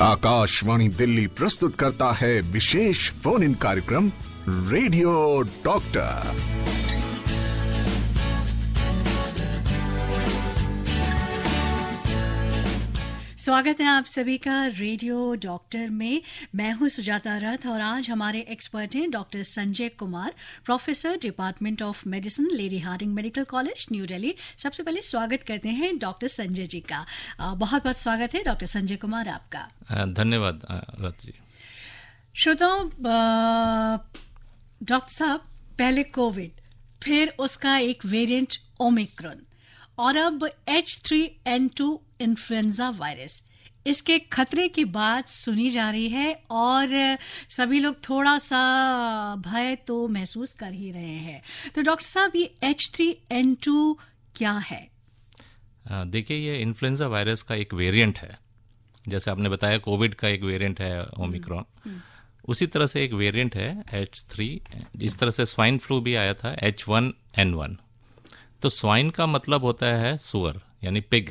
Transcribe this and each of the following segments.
आकाशवाणी दिल्ली प्रस्तुत करता है विशेष फोन इन कार्यक्रम रेडियो डॉक्टर। स्वागत है आप सभी का रेडियो डॉक्टर में। मैं हूं सुजाता रथ और आज हमारे एक्सपर्ट हैं doctor Sanjay Kumar, professor department of medicine, Lady Hardinge Medical College, New Delhi. सबसे पहले स्वागत करते हैं डॉक्टर संजय जी का। बहुत बहुत स्वागत है डॉक्टर संजय कुमार आपका। धन्यवाद रथ जी। श्रोताओं, डॉक्टर साहब, पहले कोविड, फिर उसका एक वेरिएंट ओमिक्रॉन और अब H3N2 इन्फ्लुएंजा वायरस, इसके खतरे की बात सुनी जा रही है और सभी लोग थोड़ा सा भय तो महसूस कर ही रहे हैं। तो डॉक्टर साहब, ये H3N2 क्या है? देखिए, ये इन्फ्लुएंजा वायरस का एक वेरिएंट है। जैसे आपने बताया कोविड का एक वेरिएंट है ओमिक्रॉन, उसी तरह से एक वेरिएंट है H3। जिस तरह से स्वाइन फ्लू भी आया था H1N1। तो स्वाइन का मतलब होता है सुअर, यानी पिग,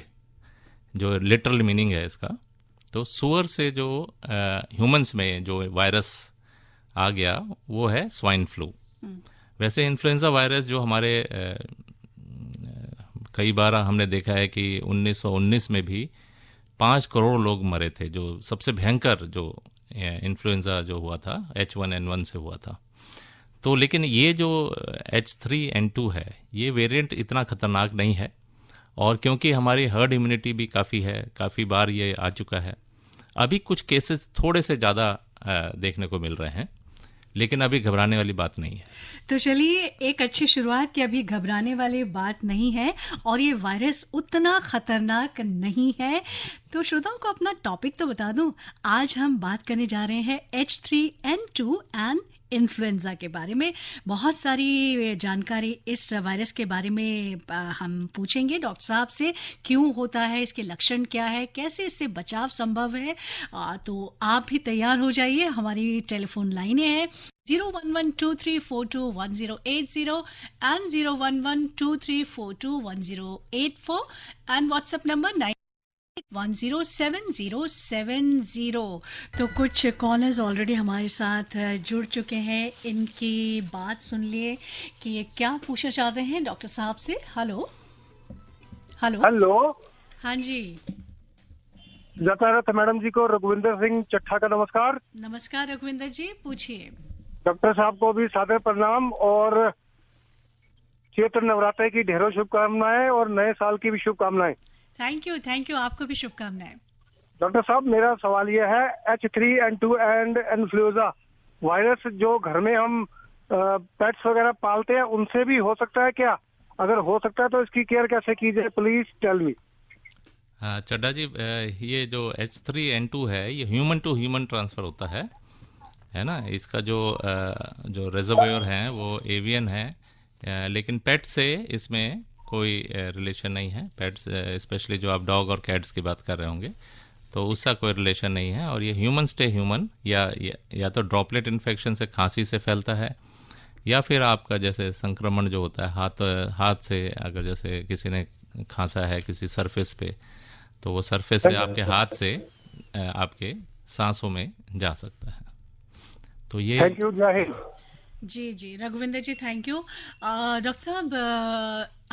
जो लिटरल मीनिंग है इसका। तो सुअर से जो ह्यूमंस में जो वायरस आ गया वो है स्वाइन फ्लू। वैसे इन्फ्लुएंजा वायरस जो हमारे कई बार हमने देखा है कि 1919 में भी 5 करोड़ लोग मरे थे, जो सबसे भयंकर जो इन्फ्लुएंजा जो हुआ था H1N1 से हुआ था। तो लेकिन ये जो H3N2 है, ये वेरिएंट इतना खतरनाक नहीं है, और क्योंकि हमारी हर्ड इम्यूनिटी भी काफ़ी है, काफ़ी बार ये आ चुका है। अभी कुछ केसेस थोड़े से ज़्यादा देखने को मिल रहे हैं, लेकिन अभी घबराने वाली बात नहीं है। तो चलिए, एक अच्छी शुरुआत कि अभी घबराने वाली बात नहीं है और ये वायरस उतना खतरनाक नहीं है। तो श्रोताओं को अपना टॉपिक तो बता दूं। आज हम बात करने जा रहे हैं H3N2 एंड इन्फ्लुएंजा के बारे में। बहुत सारी जानकारी इस वायरस के बारे में हम पूछेंगे डॉक्टर साहब से। क्यों होता है, इसके लक्षण क्या है, कैसे इससे बचाव संभव है। तो आप भी तैयार हो जाइए। हमारी टेलीफोन लाइनें हैं 01123421080 एंड 01123421084 एंड व्हाट्सएप नंबर 107070। तो कुछ कॉलर्स ऑलरेडी हमारे साथ जुड़ चुके हैं। इनकी बात सुन लिए कि ये क्या पूछना चाहते हैं डॉक्टर साहब से। Hello hello hello. हाँ जी, जतारत मैडम जी को रघुविंदर सिंह चट्ठा का नमस्कार। नमस्कार रघुविंदर जी, पूछिए। डॉक्टर साहब को भी सादर प्रणाम और चैत्र नवरात्रि की ढेरों शुभकामनाएं और नए साल की भी शुभकामनाएं। थैंक यू, आपको भी शुभकामनाएं। डॉक्टर साहब, मेरा सवाल यह है, H3N2 एंड इन्फ्लुएंजा वायरस जो घर में हम पेट्स वगैरह पालते हैं, उनसे भी हो सकता है क्या? अगर हो सकता है तो इसकी केयर कैसे की जाए, प्लीज टेल मी। हाँ चड्डा जी, ये जो H3N2 है, ये ह्यूमन टू ह्यूमन ट्रांसफर होता है ना। इसका जो रिजर्वोयर है वो एवियन है, लेकिन पेट से इसमें कोई रिलेशन नहीं है। पेट्स स्पेशली जो आप डॉग और कैट्स की बात कर रहे होंगे, तो उसका कोई रिलेशन नहीं है। और ये ह्यूमन स्टे ह्यूमन या तो ड्रॉपलेट इन्फेक्शन से, खांसी से फैलता है, या फिर आपका जैसे संक्रमण जो होता है हाथ से, अगर जैसे किसी ने खांसा है किसी सरफेस पे, तो वो सरफेस से आपके हाथ से आपके सांसों में जा सकता है। तो ये थैंक यू, जय हिंद। जी रघुविंदर जी, थैंक यू। डॉक्टर साहब,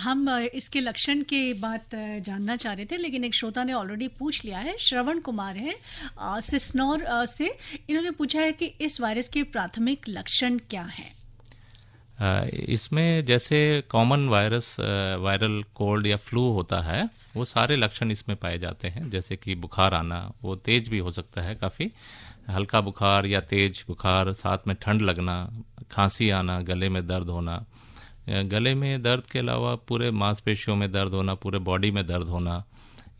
हम इसके लक्षण की बात जानना चाह रहे थे, लेकिन एक श्रोता ने ऑलरेडी पूछ लिया है। श्रवण कुमार है सिसनौर से। इन्होंने पूछा है कि इस वायरस के प्राथमिक लक्षण क्या हैं। इसमें जैसे कॉमन वायरल कोल्ड या फ्लू होता है, वो सारे लक्षण इसमें पाए जाते हैं। जैसे कि बुखार आना, वो तेज भी हो सकता है, काफ़ी हल्का बुखार या तेज बुखार, साथ में ठंड लगना, खांसी आना, गले में दर्द होना, गले में दर्द के अलावा पूरे मांसपेशियों में दर्द होना, पूरे बॉडी में दर्द होना,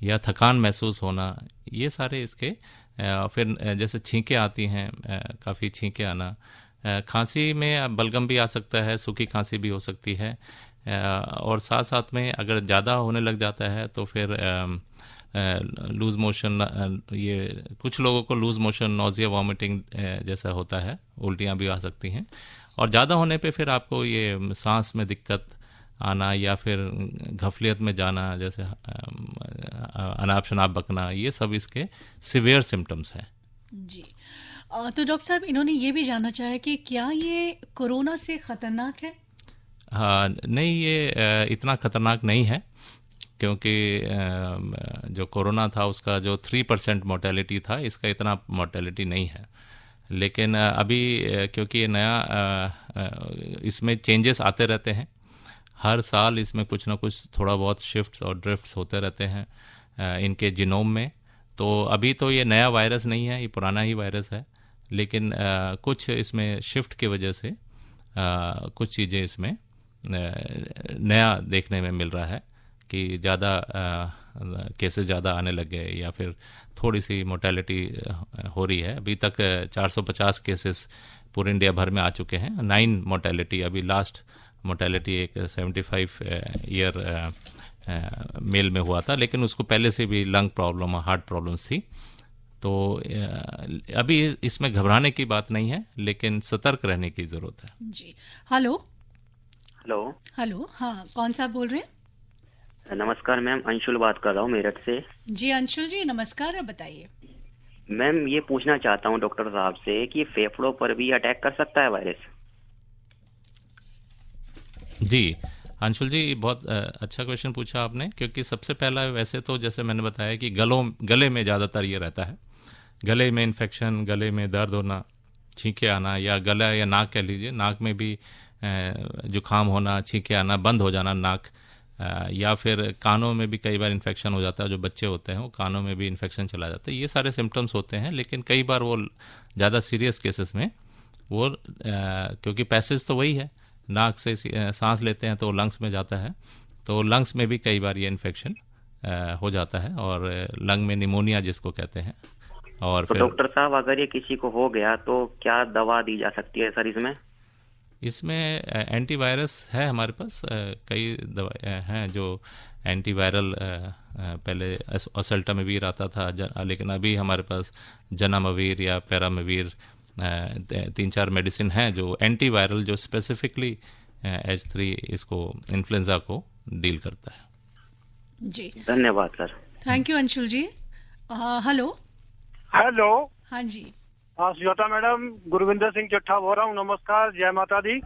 या थकान महसूस होना, ये सारे इसके। फिर जैसे छींकें आती हैं, काफ़ी छींकें आना, खांसी में बलगम भी आ सकता है, सूखी खांसी भी हो सकती है, और साथ साथ में अगर ज़्यादा होने लग जाता है तो फिर लूज मोशन, ये कुछ लोगों को लूज मोशन, नोजिया, वॉमिटिंग जैसा होता है, उल्टियाँ भी आ सकती हैं। और ज़्यादा होने पे फिर आपको ये सांस में दिक्कत, आना या फिर घफलियत में जाना, जैसे अनाप शनाप बकना, ये सब इसके सिवियर सिम्टम्स हैं। जी। तो डॉक्टर साहब, इन्होंने ये भी जानना चाहा कि क्या ये कोरोना से खतरनाक है? हाँ, नहीं, ये इतना खतरनाक नहीं है, क्योंकि जो कोरोना था उसका जो 3% मोर्टेलिटी था, इसका इतना मोर्टेलिटी नहीं है। लेकिन अभी क्योंकि ये नया इसमें चेंजेस आते रहते हैं, हर साल इसमें कुछ ना कुछ थोड़ा बहुत शिफ्ट्स और ड्रिफ्ट्स होते रहते हैं इनके जीनोम में। तो अभी तो ये नया वायरस नहीं है, ये पुराना ही वायरस है, लेकिन कुछ इसमें शिफ्ट की वजह से कुछ चीज़ें इसमें नया देखने में मिल रहा है कि ज़्यादा केसेस ज़्यादा आने लग गए या फिर थोड़ी सी मोर्टेलिटी हो रही है। अभी तक 450 केसेस पूरे इंडिया भर में आ चुके हैं। 9 मोर्टेलिटी, अभी लास्ट मोर्टेलिटी एक 75 ईयर मेल में हुआ था, लेकिन उसको पहले से भी लंग प्रॉब्लम और हार्ट प्रॉब्लम्स थी। तो अभी इसमें घबराने की बात नहीं है, लेकिन सतर्क रहने की ज़रूरत है। जी। Hello hello. हेलो, हाँ, कौन साहब बोल रहे हैं? नमस्कार मैम, अंशुल बात कर रहा हूँ मेरठ से। जी अंशुल जी, नमस्कार, बताइए। मैम ये पूछना चाहता हूँ डॉक्टर साहब से कि फेफड़ों पर भी अटैक कर सकता है वायरस? जी अंशुल जी, बहुत अच्छा क्वेश्चन पूछा आपने, क्योंकि सबसे पहला वैसे तो जैसे मैंने बताया कि गले में ज़्यादातर ये रहता है। गले में इन्फेक्शन, गले में दर्द होना, छींके आना, या गला या नाक कह लीजिए, नाक में भी जुकाम होना, छींके आना, बंद हो जाना नाक, या फिर कानों में भी कई बार इन्फेक्शन हो जाता है। जो बच्चे होते हैं वो कानों में भी इन्फेक्शन चला जाता है। ये सारे सिम्टम्स होते हैं, लेकिन कई बार वो ज़्यादा सीरियस केसेस में वो क्योंकि पैसेज तो वही है, नाक से सांस लेते हैं तो लंग्स में जाता है, तो लंग्स में भी कई बार ये इन्फेक्शन हो जाता है, और लंग में निमोनिया जिसको कहते हैं। और तो डॉक्टर साहब, अगर ये किसी को हो गया तो क्या दवा दी जा सकती है सर इसमें? इसमें एंटीवायरस है हमारे पास, कई दवाएं हैं जो एंटीवायरल, पहले ओसेल्टामिवीर आता था, लेकिन अभी हमारे पास जनामवीर या पैरामवीर 3-4 मेडिसिन हैं जो एंटीवायरल, जो स्पेसिफिकली H3 इसको इन्फ्लुएंजा को डील करता है। जी, धन्यवाद sir. Thank you Anshul ji. Hello hello. हाँ जी। हाँ सुजाता मैडम, गुरविंदर सिंह चट्ठा बोल रहा हूँ। नमस्कार, जय माता दी।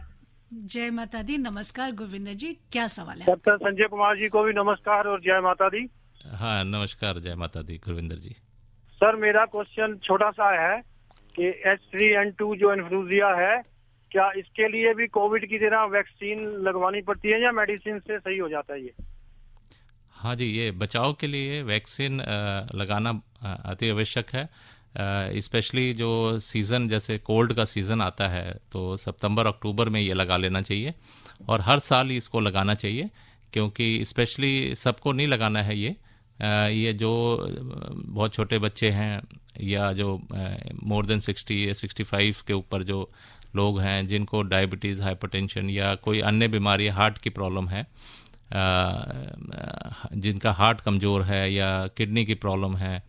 जय माता दी। नमस्कार गुरविंदर जी, क्या सवाल है? डॉक्टर संजय कुमार जी को भी नमस्कार और जय माता दी। हाँ नमस्कार, जय माता दी गुरविंदर जी। सर मेरा क्वेश्चन छोटा सा है कि H3N2 जो इन्फ्लुएंजा है, क्या इसके लिए भी कोविड की तरह वैक्सीन लगवानी पड़ती है या मेडिसिन से सही हो जाता है ये? हाँ जी, ये बचाव के लिए वैक्सीन लगाना अति आवश्यक है। स्पेशली जो सीज़न, जैसे कोल्ड का सीज़न आता है, तो सितंबर अक्टूबर में ये लगा लेना चाहिए, और हर साल इसको लगाना चाहिए, क्योंकि स्पेशली सबको नहीं लगाना है ये जो बहुत छोटे बच्चे हैं, या जो मोर देन 60 या 65 के ऊपर जो लोग हैं, जिनको डायबिटीज़, हाइपरटेंशन या कोई अन्य बीमारी, हार्ट की प्रॉब्लम है, जिनका हार्ट कमज़ोर है, या किडनी की प्रॉब्लम है,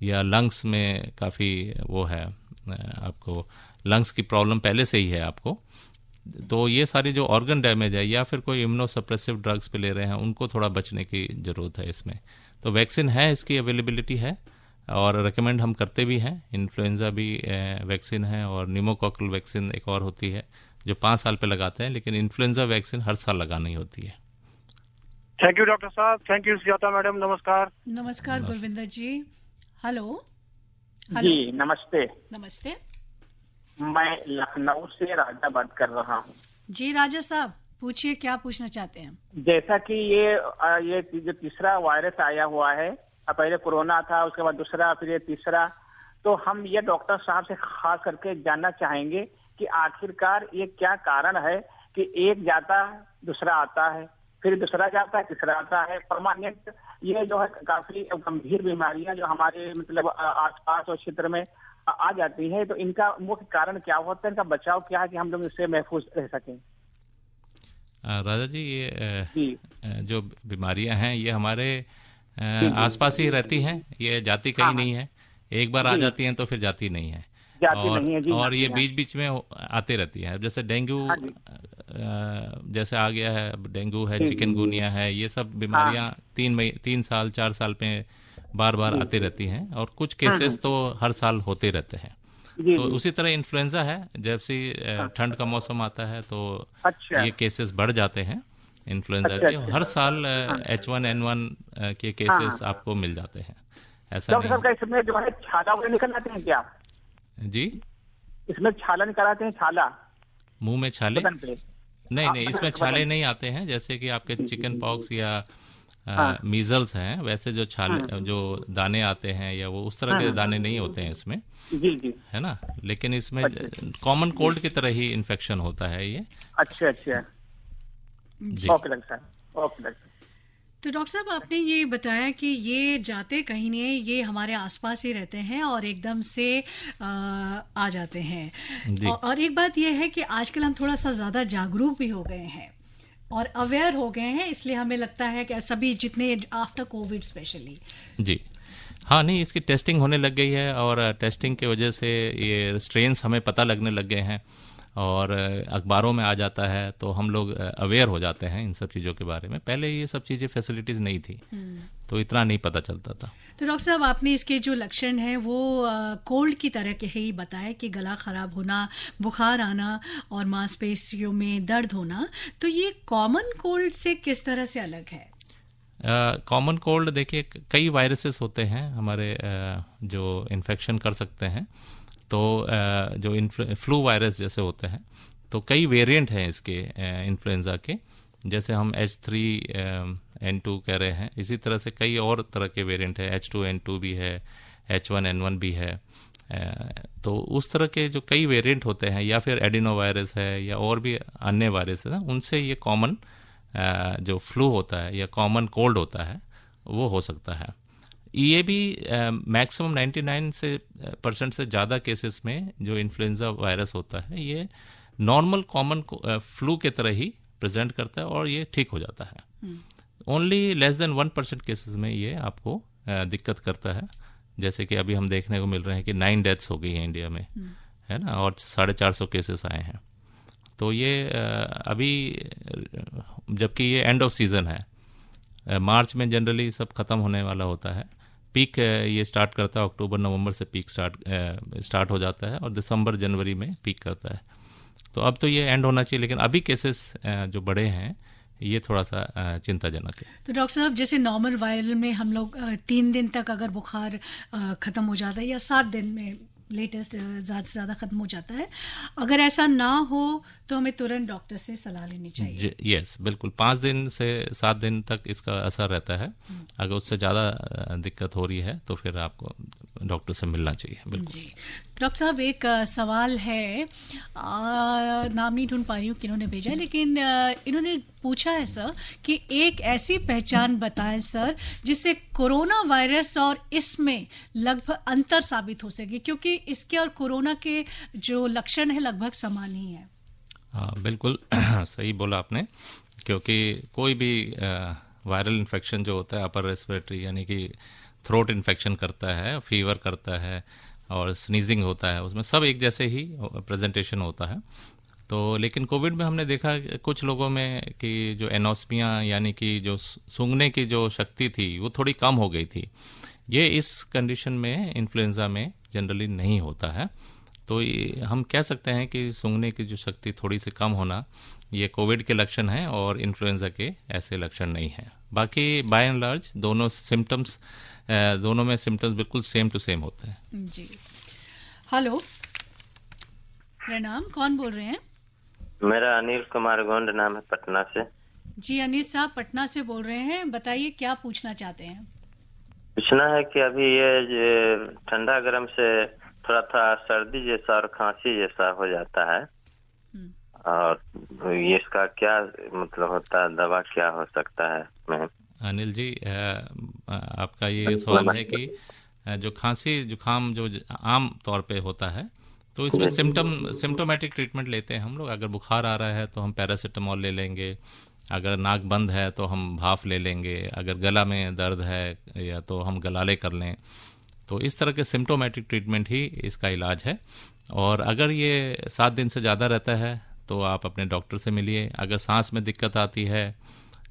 या लंग्स में काफ़ी वो है, आपको लंग्स की प्रॉब्लम पहले से ही है आपको, तो ये सारी जो ऑर्गन डैमेज है, या फिर कोई इम्यूनोसप्रेसिव ड्रग्स पे ले रहे हैं, उनको थोड़ा बचने की ज़रूरत है इसमें। तो वैक्सीन है, इसकी अवेलेबिलिटी है, और रिकमेंड हम करते भी हैं। इन्फ्लुएंजा भी वैक्सीन है, और निमोकॉकल वैक्सीन एक और होती है जो 5 साल पे लगाते हैं, लेकिन इन्फ्लुएंजा वैक्सीन हर साल लगानी होती है। थैंक यू डॉक्टर साहब, थैंक यू सुजाता मैडम, नमस्कार। नमस्कार गुरविंदर जी। हेलो जी नमस्ते। नमस्ते। मैं लखनऊ से राजा बात कर रहा हूँ। जी राजा साहब, पूछिए, क्या पूछना चाहते हैं? जैसा कि ये जो तीसरा वायरस आया हुआ है, पहले कोरोना था, उसके बाद दूसरा, फिर ये तीसरा, तो हम ये डॉक्टर साहब से खास करके जानना चाहेंगे कि आखिरकार ये क्या कारण है कि एक जाता है, दूसरा आता है, फिर दूसरा जाता है, तीसरा आता है। परमानेंट ये जो है काफी गंभीर बीमारियां जो हमारे मतलब आसपास और क्षेत्र में आ जाती है, तो इनका मुख्य कारण क्या होता है, इनका बचाव क्या है कि हम लोग इससे महफूज रह सकें? राजा जी, ये जो बीमारियां हैं ये हमारे आसपास ही रहती हैं, ये जाती कहीं नहीं है। एक बार आ जाती हैं तो फिर जाती नहीं है, और ये बीच बीच में आते रहती है। जैसे डेंगू जैसे आ गया है, अब डेंगू है, चिकनगुनिया है, ये सब बीमारियां 3 साल 4 साल पे बार बार आती रहती हैं, और कुछ केसेस तो हर साल होते रहते हैं। तो उसी तरह इन्फ्लुएंजा है, जैसे ठंड का मौसम आता है तो ये केसेस बढ़ जाते हैं इन्फ्लुएंजा के। हर साल H1N1 के केसेस आपको मिल जाते हैं, ऐसा नहीं। डॉक्टर साहब, इसमें जो है छाला वगैरह निकल आते हैं क्या? जी, इसमें छाला निकल आते हैं, छाला मुंह में छाले? बदन पे? नहीं, इसमें छाले नहीं आते हैं। जैसे कि आपके चिकन पॉक्स या मीजल्स हैं, वैसे जो छाले जो दाने आते हैं, या वो उस तरह के दाने नहीं होते हैं इसमें, जी, है ना। लेकिन इसमें कॉमन कोल्ड की तरह ही इन्फेक्शन होता है ये। अच्छा जी, ओके डॉक्टर साहब, ओके डॉक्टर। तो डॉक्टर साहब, आपने ये बताया कि ये जाते कहीं नहीं, ये हमारे आसपास ही रहते हैं और एकदम से आ जाते हैं। और एक बात ये है कि आजकल हम थोड़ा सा ज़्यादा जागरूक भी हो गए हैं और अवेयर हो गए हैं, इसलिए हमें लगता है कि सभी जितने आफ्टर कोविड स्पेशली। जी हाँ, नहीं, इसकी टेस्टिंग होने लग गई है, और टेस्टिंग की वजह से ये स्ट्रेन्स हमें पता लगने लग गए हैं, और अखबारों में आ जाता है, तो हम लोग अवेयर हो जाते हैं इन सब चीज़ों के बारे में। पहले ये सब चीज़ें फैसिलिटीज़ नहीं थी, तो इतना नहीं पता चलता था। तो डॉक्टर साहब, आपने इसके जो लक्षण हैं वो कोल्ड की तरह के ही बताया कि गला खराब होना, बुखार आना और मांसपेशियों में दर्द होना। तो ये कॉमन कोल्ड से किस तरह से अलग है? कॉमन कोल्ड, देखिए, कई वायरसेस होते हैं हमारे जो इन्फेक्शन कर सकते हैं। तो जो फ्लू वायरस जैसे होते हैं, तो कई वेरिएंट हैं इसके इन्फ्लुएंजा के। जैसे हम H3N2 कह रहे हैं, इसी तरह से कई और तरह के वेरिएंट है, H2N2 भी है, H1N1 भी है। तो उस तरह के जो कई वेरिएंट होते हैं, या फिर एडिनो वायरस है, या और भी अन्य वायरस है, उनसे ये कॉमन जो फ्लू होता है या कॉमन कोल्ड होता है वो हो सकता है। ये भी मैक्सिमम 99% से ज़्यादा केसेस में जो इन्फ्लुएंजा वायरस होता है, ये नॉर्मल कॉमन फ्लू के तरह ही प्रेजेंट करता है और ये ठीक हो जाता है। ओनली लेस देन 1% केसेस में ये आपको दिक्कत करता है। जैसे कि अभी हम देखने को मिल रहे हैं कि 9 डेथ्स हो गई हैं इंडिया में, है ना, और 450 केसेस आए हैं। तो ये अभी, जबकि ये एंड ऑफ सीज़न है, मार्च में जनरली सब खत्म होने वाला होता है। पीक ये स्टार्ट करता है अक्टूबर नवंबर से, पीक स्टार्ट हो जाता है, और दिसंबर जनवरी में पीक करता है। तो अब तो ये एंड होना चाहिए, लेकिन अभी केसेस जो बड़े हैं ये थोड़ा सा चिंताजनक है। तो डॉक्टर साहब, जैसे नॉर्मल वायरल में हम लोग 3 दिन तक अगर बुखार ख़त्म हो जाता है, या 7 दिन में लेटेस्ट ज़्यादा से ज़्यादा ख़त्म हो जाता है, अगर ऐसा ना हो तो हमें तुरंत डॉक्टर से सलाह लेनी चाहिए। यस, बिल्कुल। 5 दिन से 7 दिन तक इसका असर रहता है। अगर उससे ज़्यादा दिक्कत हो रही है तो फिर आपको डॉक्टर से मिलना चाहिए। बिल्कुल जी। डॉक्टर साहब, एक सवाल है, नाम नहीं ढूंढ पा रही हूँ किन्होंने भेजा, लेकिन इन्होंने पूछा है सर कि एक ऐसी पहचान बताएं सर जिससे कोरोना वायरस और इसमें लगभग अंतर साबित हो सके, क्योंकि इसके और कोरोना के जो लक्षण है लगभग समान ही है। हाँ, बिल्कुल सही बोला आपने, क्योंकि कोई भी वायरल इन्फेक्शन जो होता है अपर रेस्पिरेटरी, यानी कि थ्रोट इन्फेक्शन करता है, फीवर करता है और स्नीजिंग होता है, उसमें सब एक जैसे ही प्रेजेंटेशन होता है। तो लेकिन कोविड में हमने देखा कुछ लोगों में कि जो एनोस्मिया, यानी कि जो सूंघने की जो शक्ति थी वो थोड़ी कम हो गई थी। ये इस कंडीशन में इन्फ्लुएंजा में जनरली नहीं होता है। तो हम कह सकते हैं कि सूंघने की जो शक्ति थोड़ी सी कम होना ये कोविड के लक्षण हैं और इन्फ्लुएंजा के ऐसे लक्षण नहीं हैं। बाकी बाय एंड लार्ज दोनों में सिम्टम्स बिल्कुल सेम टू सेम होते हैं। जी। हेलो, प्रणाम, कौन बोल रहे हैं? मेरा अनिल कुमार गोंड नाम है, पटना से। जी अनिल साहब, पटना से बोल रहे हैं, बताइए क्या पूछना चाहते हैं? पूछना है कि अभी ये ठंडा गर्म से थोड़ा था सर्दी जैसा और खांसी जैसा हो जाता है, और ये इसका क्या मतलब होता है, दवा क्या हो सकता है? मैं अनिल जी, आपका ये सवाल है कि जो खांसी जुकाम जो आम तौर पे होता है, तो इसमें सिम्टोमेटिक ट्रीटमेंट लेते हैं हम लोग। अगर बुखार आ रहा है तो हम पैरासीटामोल ले लेंगे, अगर नाक बंद है तो हम भाफ ले लेंगे, अगर गला में दर्द है या तो हम गलाले कर लें। तो इस तरह के सिम्टोमेटिक ट्रीटमेंट ही इसका इलाज है। और अगर ये 7 दिन से ज़्यादा रहता है तो आप अपने डॉक्टर से मिलिए। अगर सांस में दिक्कत आती है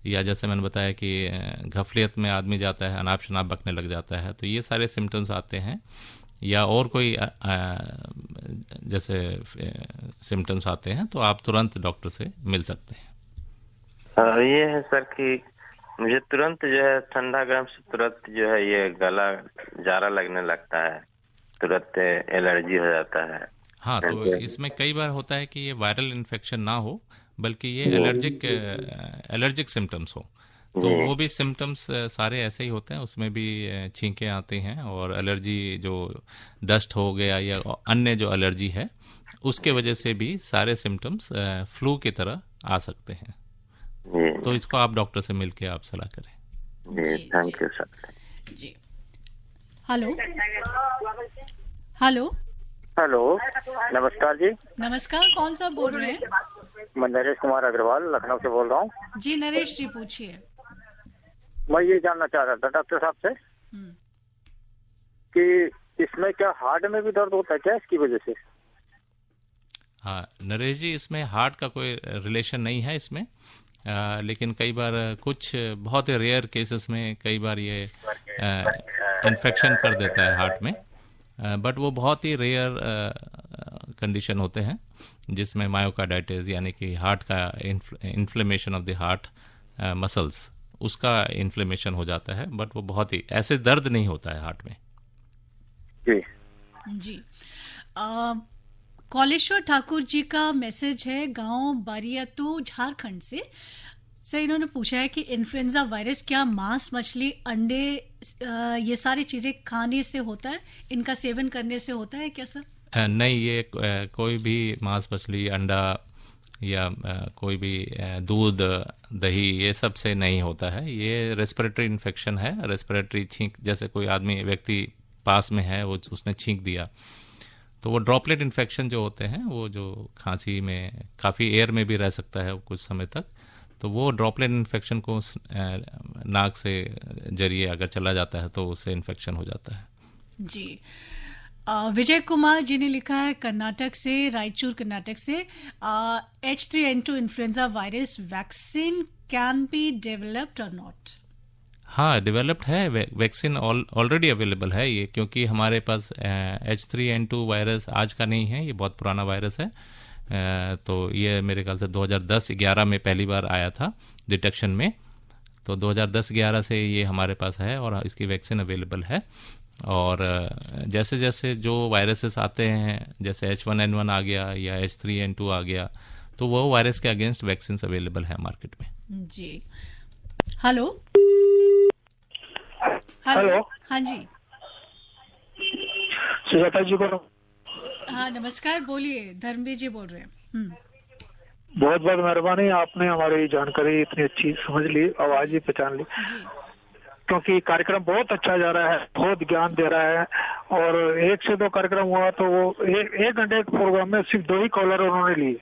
या जैसे मैंने बताया कि गफलियत में आदमी जाता है, अनाप शनाप बकने लग जाता है, तो ये सारे सिम्टम्स आते हैं, या और कोई जैसे सिम्टम्स आते हैं, तो आप तुरंत डॉक्टर से मिल सकते हैं। ये है सर कि मुझे तुरंत जो है ठंडा गर्म से तुरंत जो है ये गला जारा लगने लगता है, तुरंत एलर्जी हो जाता है। हाँ, तो इसमें कई बार होता है कि ये वायरल इन्फेक्शन ना हो, बल्कि ये एलर्जिक सिम्टम्स हो। तो वो भी सिम्टम्स सारे ऐसे ही होते हैं, उसमें भी छींके आते हैं, और एलर्जी जो डस्ट हो गया या अन्य जो एलर्जी है उसके वजह से भी सारे सिम्टम्स फ्लू की तरह आ सकते हैं। तो इसको आप डॉक्टर से मिलके आप सलाह करें। जी, थैंक यू सर। जी, हेलो हेलो हेलो, नमस्कार जी। नमस्कार, कौन सा बोल रहे हैं? मैं नरेश कुमार अग्रवाल लखनऊ से बोल रहा हूँ। जी नरेश जी, पूछिए। मैं ये जानना चाह रहा था डॉक्टर साहब से कि इसमें क्या हार्ट में भी दर्द होता है क्या इसकी वजह से? हाँ नरेश जी, इसमें हार्ट का कोई रिलेशन नहीं है इसमें, लेकिन कई बार कुछ बहुत ही रेयर केसेस में कई बार ये इन्फेक्शन कर देता है हार्ट में, बट वो बहुत ही रेयर कंडीशन होते हैं जिसमें मायोकार्डाइटिस यानी कि हार्ट का inflammation of the heart muscles, उसका इन्फ्लेमेशन हो जाता है, बट वो बहुत ही ऐसे दर्द नहीं होता है हार्ट में। जी जी, कौलेश्वर ठाकुर जी का मैसेज है, गांव बारियातू झारखंड से। सर, इन्होंने पूछा है कि इन्फ्लुएंजा वायरस क्या मांस, मछली, अंडे, ये सारी चीजें खाने से होता है, इनका सेवन करने से होता है क्या सर? नहीं, ये कोई भी मांस, मछली, अंडा या कोई भी दूध, दही, ये सब से नहीं होता है। ये रेस्पिरेटरी इन्फेक्शन है, रेस्पिरेटरी छींक, जैसे कोई आदमी व्यक्ति पास में है, वो उसने छींक दिया, तो वो ड्रॉपलेट इन्फेक्शन जो होते हैं, वो जो खांसी में काफ़ी एयर में भी रह सकता है कुछ समय तक, तो वो ड्रॉपलेट इन्फेक्शन को नाक से जरिए अगर चला जाता है तो उससे इन्फेक्शन हो जाता है। जी, विजय कुमार जी ने लिखा है कर्नाटक से, रायचूर कर्नाटक से, H3N2 influenza virus vaccine can be developed और नॉट? हाँ, डेवलप्ड है, वैक्सीन ऑलरेडी अवेलेबल है ये, क्योंकि हमारे पास H3N2 वायरस आज का नहीं है, ये बहुत पुराना वायरस है। तो ये मेरे ख्याल से 2010-11 में पहली बार आया था डिटेक्शन में, तो 2010-11 से ये हमारे पास है और इसकी वैक्सीन अवेलेबल है। और जैसे जैसे जो वायरसेस आते हैं, जैसे H1N1 आ गया या H3N2 आ गया, तो वो वायरस के अगेंस्ट वैक्सीन अवेलेबल है मार्केट में। जी, हेलो हेलो, हाँ जी, सुजाता जी बोलो। हाँ नमस्कार, बोलिए, धर्मवीर जी बोल रहे हैं। बहुत बहुत मेहरबानी, आपने हमारी जानकारी इतनी अच्छी समझ ली, आवाज ही पहचान ली, जी, क्योंकि कार्यक्रम बहुत अच्छा जा रहा है, बहुत ज्ञान दे रहा है। और 1 से 2 कार्यक्रम हुआ तो वो 1 घंटे के प्रोग्राम में सिर्फ 2 ही कॉलर उन्होंने लिए।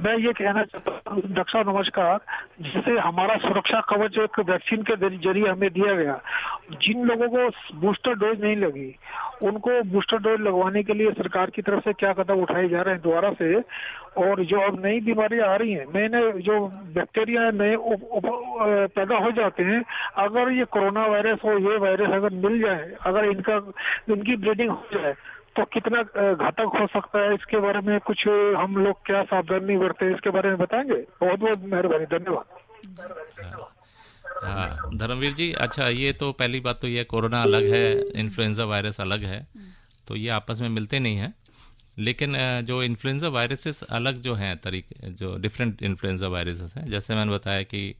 मैं ये कहना चाहता हूँ डॉक्टर साहब नमस्कार, जैसे हमारा सुरक्षा कवच एक वैक्सीन के जरिए हमें दिया गया, जिन लोगों को बूस्टर डोज नहीं लगी उनको बूस्टर डोज लगवाने के लिए सरकार की तरफ से क्या कदम उठाए जा रहे हैं दोबारा से? और जो अब नई बीमारियां आ रही हैं, नए नए जो बैक्टीरिया नए पैदा हो जाते हैं, अगर ये कोरोना वायरस हो, ये वायरस अगर मिल जाए, अगर इनकी ब्रीडिंग हो जाए तो कितना घातक हो सकता है? इसके बारे में कुछ हम लोग क्या सावधानी बरते हैं, इसके बारे में बताएंगे? बहुत बहुत मेहरबानी, धन्यवाद। हाँ धर्मवीर जी, अच्छा ये तो पहली बात तो ये कोरोना अलग है, इन्फ्लुएंजा वायरस अलग है, तो ये आपस में मिलते नहीं हैं। लेकिन जो इन्फ्लुएंजा वायरसेस अलग जो हैं तरीके, जो डिफरेंट इन्फ्लुएंजा वायरसेस हैं, जैसे मैंने बताया कि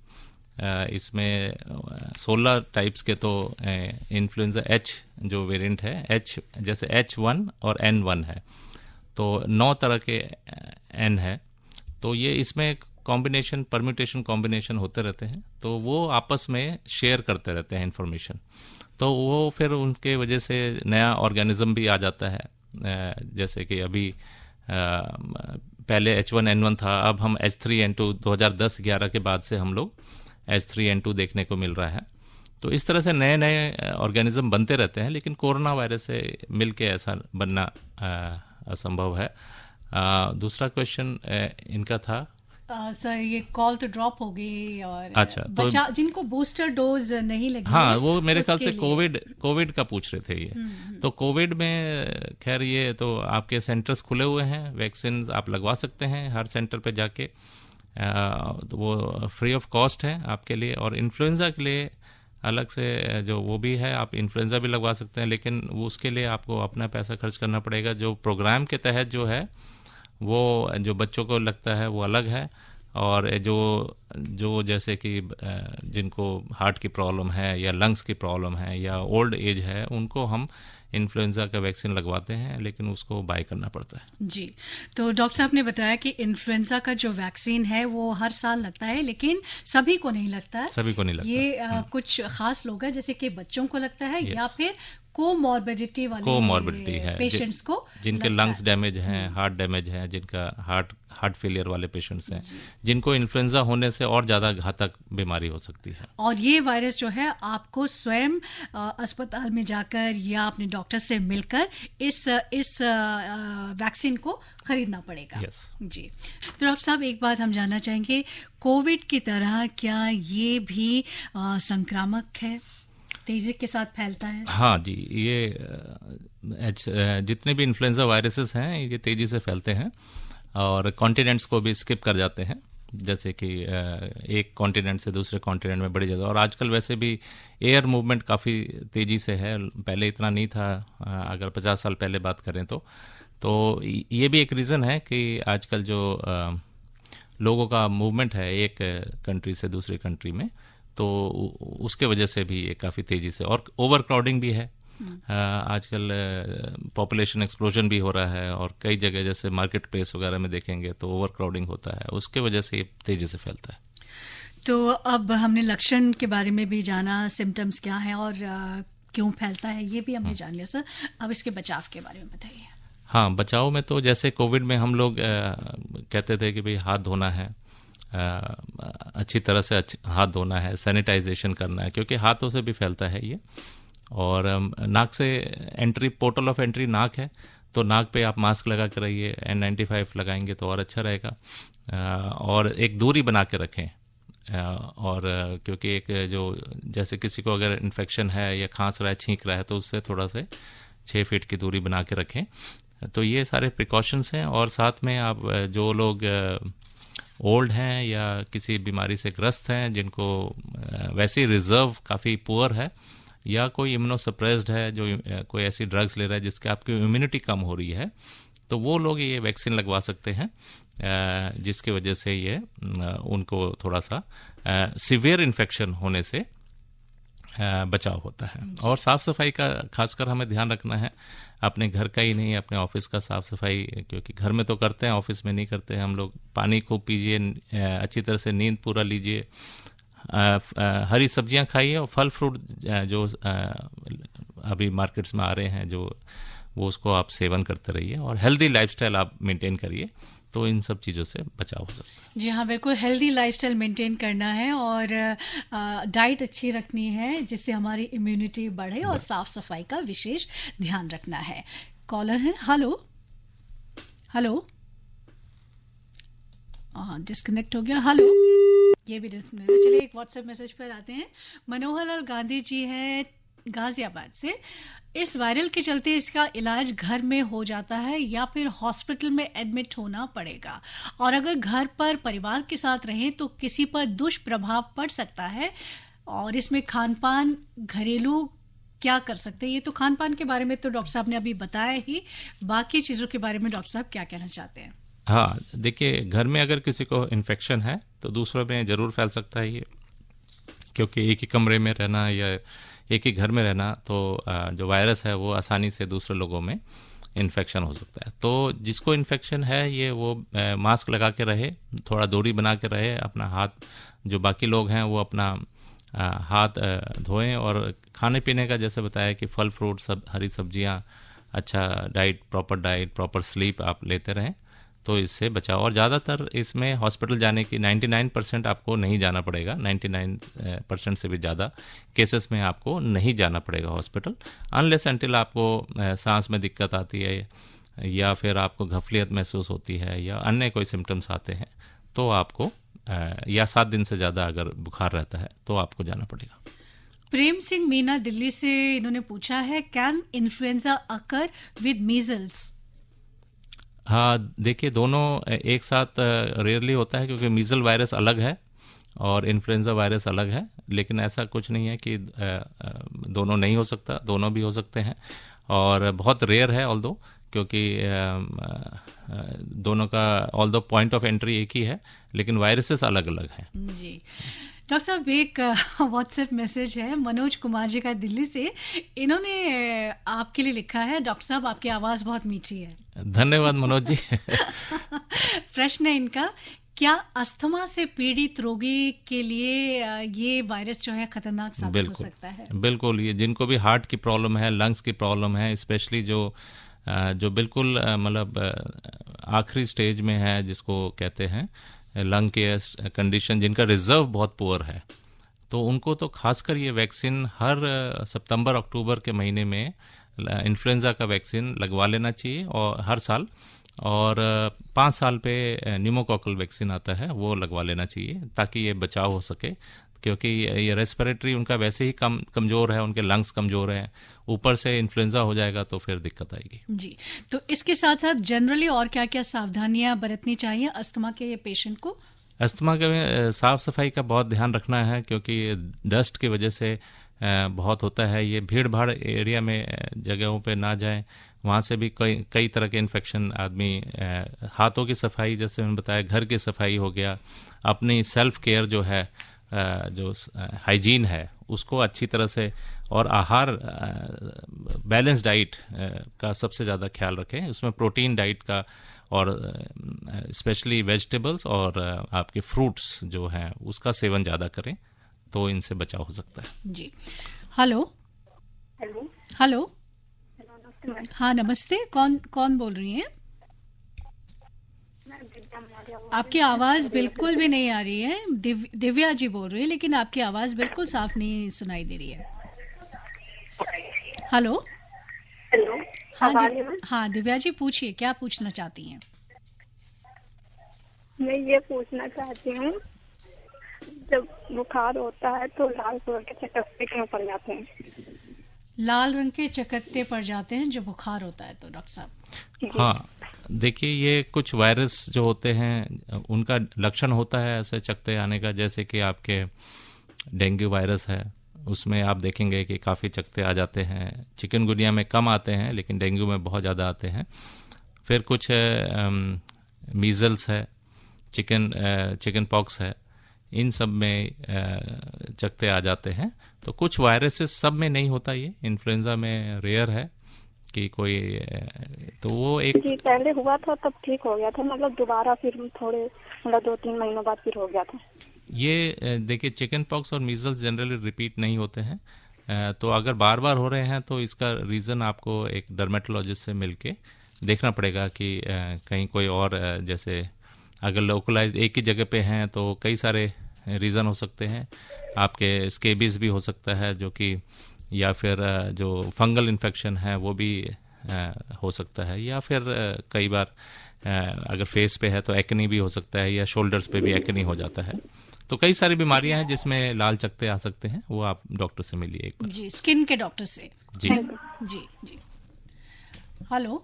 इसमें 16 टाइप्स के तो इन्फ्लुएंजा H जो वेरिएंट है, H जैसे H1 और N1 है, तो 9 तरह के N है, तो ये इसमें कॉम्बिनेशन, परम्यूटेशन कॉम्बिनेशन होते रहते हैं, तो वो आपस में शेयर करते रहते हैं इंफॉर्मेशन, तो वो फिर उनके वजह से नया ऑर्गेनिज्म भी आ जाता है। जैसे कि अभी पहले H1N1 था, अब हम H3N2 2010-11 के बाद से हम लोग H3N2 देखने को मिल रहा है। तो इस तरह से नए नए ऑर्गेनिज्म बनते रहते हैं, लेकिन कोरोना वायरस से मिलके ऐसा बनना असंभव है। दूसरा क्वेश्चन इनका था सर ये कॉल तो ड्रॉप हो गई और अच्छा, तो जिनको बूस्टर डोज नहीं लगी हाँ वो मेरे ख्याल से कोविड का पूछ रहे थे ये। तो कोविड में खैर ये तो आपके सेंटर्स खुले हुए हैं, वैक्सीन आप लगवा सकते हैं हर सेंटर पे जाके, तो वो फ्री ऑफ कॉस्ट है आपके लिए। और इन्फ्लुएंजा के लिए अलग से जो वो भी है, आप इन्फ्लुएंजा भी लगवा सकते हैं, लेकिन वो उसके लिए आपको अपना पैसा खर्च करना पड़ेगा। जो प्रोग्राम के तहत जो है वो जो बच्चों को लगता है वो अलग है, और जो जैसे कि जिनको हार्ट की प्रॉब्लम है या लंग्स की प्रॉब्लम है या ओल्ड एज है, उनको हम इन्फ्लुएंजा का वैक्सीन लगवाते हैं, लेकिन उसको बाय करना पड़ता है। जी, तो डॉक्टर साहब ने बताया कि इन्फ्लुएंजा का जो वैक्सीन है वो हर साल लगता है, लेकिन सभी को नहीं लगता है। सभी को नहीं लगता। ये कुछ खास लोग हैं, जैसे कि बच्चों को लगता है या फिर कोमॉर्बिडिटी वाले पेशेंट्स को, जिनके लंग्स डैमेज हैं, हार्ट डैमेज है, जिनका हार्ट फेलियर वाले पेशेंट्स हैं, जिनको इन्फ्लुएंजा होने से और ज़्यादा घातक बीमारी हो सकती है। और ये वायरस जो है आपको स्वयं अस्पताल में जाकर या अपने डॉक्टर से मिलकर इस वैक्सीन को खरीदना पड़ेगा। जी, तो डॉक्टर साहब एक बात हम जानना चाहेंगे, कोविड की तरह क्या ये भी संक्रामक है, तेजी के साथ फैलता है? हाँ जी, ये जितने भी इन्फ्लुएंजा वायरसेस हैं ये तेजी से फैलते हैं और कॉन्टिनेंट्स को भी स्किप कर जाते हैं, जैसे कि एक कॉन्टिनेंट से दूसरे कॉन्टिनेंट में बड़ी जगह। और आजकल वैसे भी एयर मूवमेंट काफ़ी तेज़ी से है, पहले इतना नहीं था, अगर 50 साल पहले बात करें तो ये भी एक रीज़न है कि आजकल जो लोगों का मूवमेंट है एक कंट्री से दूसरी कंट्री में, तो उसके वजह से भी ये काफ़ी तेज़ी से, और ओवर क्राउडिंग भी है आजकल, पॉपुलेशन एक्सप्लोजन भी हो रहा है, और कई जगह जैसे मार्केट प्लेस वगैरह में देखेंगे तो ओवर क्राउडिंग होता है, उसके वजह से ये तेज़ी से फैलता है। तो अब हमने लक्षण के बारे में भी जाना, सिम्टम्स क्या हैं और क्यों फैलता है ये भी हमने जान लिया सर। अब इसके बचाव के बारे में बताइए। हाँ, बचाव में तो जैसे कोविड में हम लोग कहते थे कि भाई हाथ धोना है, अच्छी तरह से हाथ धोना है, सैनिटाइजेशन करना है, क्योंकि हाथों से भी फैलता है ये। और नाक से एंट्री, पोर्टल ऑफ एंट्री नाक है, तो नाक पे आप मास्क लगा के रहिए, N95 लगाएंगे तो और अच्छा रहेगा, और एक दूरी बना के रखें। और क्योंकि एक जो जैसे किसी को अगर इन्फेक्शन है या खांस रहा है, छींक रहा है, तो उससे थोड़ा से 6 फीट की दूरी बना के रखें। तो ये सारे प्रिकॉशंस हैं। और साथ में आप जो लोग ओल्ड हैं या किसी बीमारी से ग्रस्त हैं, जिनको वैसे रिजर्व काफ़ी पुअर है, या कोई इम्यूनोसप्रेस्ड है, जो कोई ऐसी ड्रग्स ले रहा है जिसके आपकी इम्यूनिटी कम हो रही है, तो वो लोग ये वैक्सीन लगवा सकते हैं, जिसकी वजह से ये उनको थोड़ा सा सीवियर इन्फेक्शन होने से बचाव होता है। और साफ़ सफाई का खासकर हमें ध्यान रखना है, अपने घर का ही नहीं, अपने ऑफिस का साफ़ सफाई, क्योंकि घर में तो करते हैं, ऑफिस में नहीं करते हैं हम लोग। पानी खूब पीजिए, अच्छी तरह से नींद पूरा लीजिए, हरी सब्जियां खाइए, और फल फ्रूट जो अभी मार्केट्स में आ रहे हैं जो वो उसको आप सेवन करते रहिए, और हेल्दी लाइफस्टाइल आप मेंटेन करिए, तो इन सब चीज़ों से बचाव हो सकता है। जी हाँ, बिल्कुल हेल्दी लाइफस्टाइल मेंटेन करना है और डाइट अच्छी रखनी है, जिससे हमारी इम्यूनिटी बढ़े, और साफ सफाई का विशेष ध्यान रखना है। कॉलर है, हेलो डिस्कनेक्ट हो गया, हेलो, ये भी डिस्कनेक्ट। चलिए एक व्हाट्सएप मैसेज पर आते हैं। मनोहर लाल गांधी जी हैं गाजियाबाद से। इस वायरल के चलते इसका इलाज घर में हो जाता है या फिर हॉस्पिटल में एडमिट होना पड़ेगा? और अगर घर पर परिवार के साथ रहें तो किसी पर दुष्प्रभाव पड़ सकता है? और इसमें खान पान, घरेलू क्या कर सकते हैं? ये तो खान पान के बारे में तो डॉक्टर साहब ने अभी बताया ही, बाकी चीज़ों के बारे में डॉक्टर साहब क्या कहना चाहते हैं? हाँ, देखिए, घर में अगर किसी को इन्फेक्शन है तो दूसरों में ज़रूर फैल सकता है ये, क्योंकि एक ही कमरे में रहना या एक ही घर में रहना, तो जो वायरस है वो आसानी से दूसरे लोगों में इन्फेक्शन हो सकता है। तो जिसको इन्फेक्शन है ये वो मास्क लगा के रहे, थोड़ा दूरी बना के रहे, अपना हाथ, जो बाकी लोग हैं वो अपना हाथ धोएं, और खाने पीने का जैसे बताया कि फल फ्रूट, सब हरी सब्जियाँ, अच्छा डाइट, प्रॉपर स्लीप आप लेते रहें, तो इससे बचाओ। और ज़्यादातर इसमें हॉस्पिटल जाने की 99% आपको नहीं जाना पड़ेगा, 99% से भी ज़्यादा केसेस में आपको नहीं जाना पड़ेगा हॉस्पिटल, अनलेस अनटिल आपको सांस में दिक्कत आती है या फिर आपको घफलियत महसूस होती है या अन्य कोई सिम्टम्स आते हैं तो आपको या 7 दिन से ज़्यादा अगर बुखार रहता है तो आपको जाना पड़ेगा। प्रेम सिंह मीना दिल्ली से इन्होंने पूछा है, can influenza occur with measles? हाँ, देखिए दोनों एक साथ रेयरली होता है क्योंकि मीजल वायरस अलग है और इन्फ्लुएंजा वायरस अलग है, लेकिन ऐसा कुछ नहीं है कि दोनों नहीं हो सकता, दोनों भी हो सकते हैं और बहुत रेयर है ऑल्दो, क्योंकि दोनों का ऑल्दो पॉइंट ऑफ एंट्री एक ही है लेकिन वायरसेस अलग अलग हैं। जी डॉक्टर साहब, एक व्हाट्सएप मैसेज है मनोज कुमार जी का दिल्ली से, इन्होंने आपके लिए लिखा है, डॉक्टर साहब आपकी आवाज़ बहुत मीठी है। धन्यवाद मनोज जी। प्रश्न है इनका, क्या अस्थमा से पीड़ित रोगी के लिए ये वायरस जो है खतरनाक साबित हो सकता है? बिल्कुल, ये जिनको भी हार्ट की प्रॉब्लम है, लंग्स की प्रॉब्लम है, स्पेशली जो बिल्कुल मतलब आखिरी स्टेज में है, जिसको कहते हैं लंग के कंडीशन, जिनका रिजर्व बहुत पुअर है, तो उनको तो खासकर ये वैक्सीन हर सितंबर अक्टूबर के महीने में इन्फ्लुएंजा का वैक्सीन लगवा लेना चाहिए और हर साल, और 5 साल पे न्यूमोकॉकल वैक्सीन आता है वो लगवा लेना चाहिए ताकि ये बचाव हो सके, क्योंकि ये रेस्पिरेटरी उनका वैसे ही कमज़ोर है, उनके लंग्स कमज़ोर हैं, ऊपर से इन्फ्लुएंजा हो जाएगा तो फिर दिक्कत आएगी। जी, तो इसके साथ साथ जनरली और क्या क्या सावधानियां बरतनी चाहिए अस्थमा के ये पेशेंट को? अस्थमा के साफ़ सफाई का बहुत ध्यान रखना है, क्योंकि डस्ट की वजह से बहुत होता है, ये भीड़ भाड़ एरिया में जगहों पे ना जाएं, वहाँ से भी कई तरह के इन्फेक्शन आदमी, हाथों की सफाई जैसे मैंने बताया, घर की सफाई हो गया, अपनी सेल्फ केयर जो है, जो हाइजीन है उसको अच्छी तरह से, और आहार बैलेंस डाइट का सबसे ज़्यादा ख्याल रखें, उसमें प्रोटीन डाइट का और स्पेशली वेजिटेबल्स और आपके फ्रूट्स जो हैं उसका सेवन ज़्यादा करें तो इनसे बचाव हो सकता है। जी, हेलो हेलो हेलो, नमस्ते। हाँ नमस्ते, कौन बोल रही हैं? आपकी आवाज़ बिल्कुल भी नहीं आ रही है। दिव्या जी बोल रही है, लेकिन आपकी आवाज़ बिल्कुल साफ नहीं सुनाई दे रही है। हेलो हेलो, हाँ दिव्या जी पूछिए, क्या पूछना चाहती हैं? मैं ये पूछना चाहती हूँ, जब बुखार होता है तो लाल कलर के चकत्ते क्यों पड़ जाते हैं? लाल रंग के चकत्ते पड़ जाते हैं जब बुखार होता है तो डॉक्टर साहब? हाँ, देखिए ये कुछ वायरस जो होते हैं उनका लक्षण होता है ऐसे चकत्ते आने का, जैसे कि आपके डेंगू वायरस है, उसमें आप देखेंगे कि काफ़ी चकत्ते आ जाते हैं। चिकनगुनिया में कम आते हैं लेकिन डेंगू में बहुत ज़्यादा आते हैं। फिर कुछ मीजल्स है, चिकन पॉक्स है, इन सब में चकत्ते आ जाते हैं। तो कुछ वायरसेस सब में नहीं होता, ये इन्फ्लुएंजा में रेयर है कि कोई, तो वो एक जी पहले हुआ था तब ठीक हो गया था, मतलब दोबारा फिर थोड़े मतलब 2-3 महीनों बाद फिर हो गया था। ये देखिए चिकन पॉक्स और मीजल्स जनरली रिपीट नहीं होते हैं, तो अगर बार बार हो रहे हैं तो इसका रीज़न आपको एक डर्मेटोलॉजिस्ट से मिलके देखना पड़ेगा कि कहीं कोई और, जैसे अगर लोकलाइज एक ही जगह पे हैं तो कई सारे रीज़न हो सकते हैं। आपके स्केबीज भी हो सकता है जो कि, या फिर जो फंगल इन्फेक्शन है वो भी हो सकता है, या फिर कई बार अगर फेस पे है तो एक्नी भी हो सकता है, या शोल्डर्स पे भी एक्नी हो जाता है। तो कई सारी बीमारियां हैं जिसमें लाल चकत्ते आ सकते हैं, वो आप डॉक्टर से मिलिए एक बार। जी, स्किन के डॉक्टर से। जी जी जी। हेलो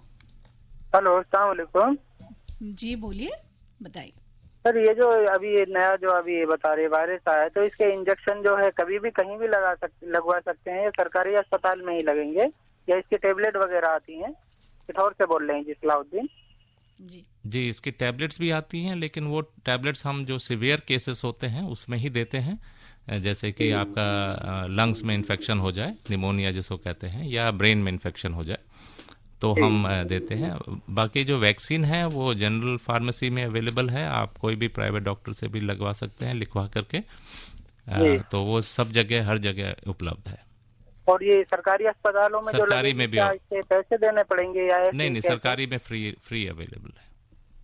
हेलो, अस्सलाम वालेकुम। जी बोलिए, बताइए। सर ये जो अभी ये नया जो अभी बता रहे वायरस आया है, तो इसके इंजेक्शन जो है कभी भी कहीं भी लगवा सकते हैं, या सरकारी अस्पताल में ही लगेंगे, या इसकी टेबलेट वगैरह आती हैं? पिथौर से बोल रहे हैं जी, सलाउद्दीन। जी, इसकी टैबलेट्स भी आती हैं, लेकिन वो टैबलेट्स हम जो सिवियर केसेस होते हैं उसमें ही देते हैं, जैसे कि आपका लंग्स में इन्फेक्शन हो जाए, निमोनिया जिसको कहते हैं, या ब्रेन में इन्फेक्शन हो जाए तो हम देते हैं। बाकी जो वैक्सीन है वो जनरल फार्मेसी में अवेलेबल है, आप कोई भी प्राइवेट डॉक्टर से भी लगवा सकते हैं लिखवा करके, तो वो सब जगह हर जगह उपलब्ध है। और ये सरकारी अस्पतालों में सरकारी में भी इसके पैसे देने पड़ेंगे या नहीं, सरकारी में फ्री अवेलेबल है।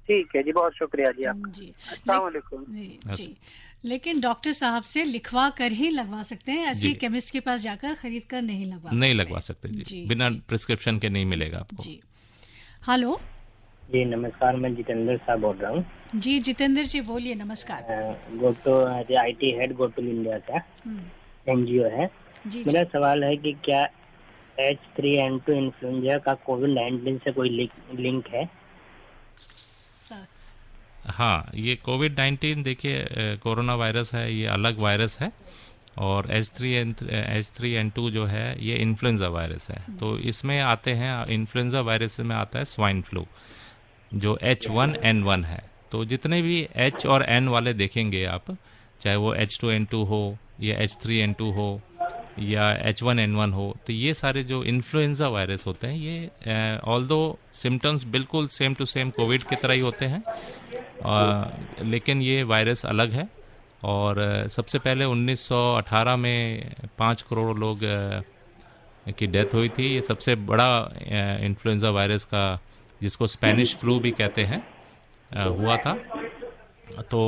ठीक है जी, बहुत शुक्रिया जी आप। जी, अस्सलाम वालेकुम। जी, लेकिन डॉक्टर साहब से लिखवा कर ही लगवा सकते हैं, ऐसे ही केमिस्ट के पास जाकर खरीद कर नहीं लगवा सकते जी, बिना प्रिस्क्रिप्शन के नहीं मिलेगा आपको। जी। हेलो जी नमस्कार, मैं जितेंद्र साहब बोल रहा हूँ। जी जितेंद्र जी बोलिए, नमस्कार। गोटो IT हेड गोटो इंडिया का NGO है। जी मेरा सवाल है कि क्या H3N2 इन्फ्लुएंजा का कोविड-19 से कोई लिंक है? हाँ, ये कोविड-19 देखिए कोरोना वायरस है, ये अलग वायरस है, और H3N2 जो है ये इन्फ्लुएंजा वायरस है। तो इसमें आते हैं, इन्फ्लुएंजा वायरस में आता है स्वाइन फ्लू जो H1N1 है। तो जितने भी H और N वाले देखेंगे आप, चाहे वो H2N2 हो या H3N2 हो या H1N1 हो, तो ये सारे जो इन्फ्लुएंजा वायरस होते हैं ये ऑल्दो सिम्टम्स बिल्कुल सेम टू सेम कोविड की तरह ही होते हैं, लेकिन ये वायरस अलग है। और सबसे पहले 1918 में 5 करोड़ लोग की डेथ हुई थी। ये सबसे बड़ा इन्फ्लुएंजा वायरस का, जिसको स्पेनिश फ्लू भी कहते हैं, हुआ था। तो